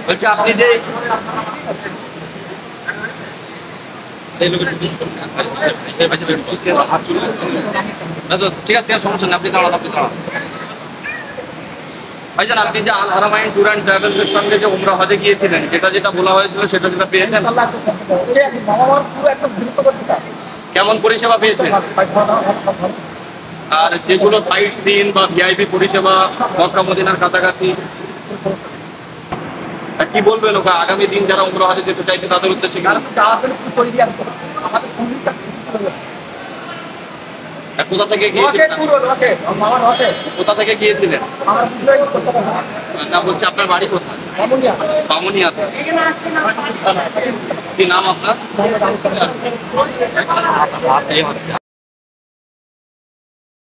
বলছি আপনি যে ঠিক আছে সমস্যা নেই, আপনি দাঁড়ান ভাইজান। আপনি যে আল হারামাইন ট্যুর অ্যান্ড ট্রাভেলসের সঙ্গে যে উমরা হজে গিয়েছিলেন, যেটা বলা হয়েছিল সেটা পেয়েছেন? কেমন পরিষেবা পেয়েছেন? আর যেগুলো সাইট সিন বা ভিআইপি পরিষেবা মক্কা মদিনার কাছাকাছি, কি বলবেন ওকে আগামী দিন যারা উমরা হজে যেতে চাইছে তাদের উদ্দেশ্যে? কোথা থেকে গিয়েছিলেন? কোথা থেকে গিয়েছিলেন? না বলছি আপনার বাড়ি কোথায়? বামুনিয়াতে। কি নাম আপনার?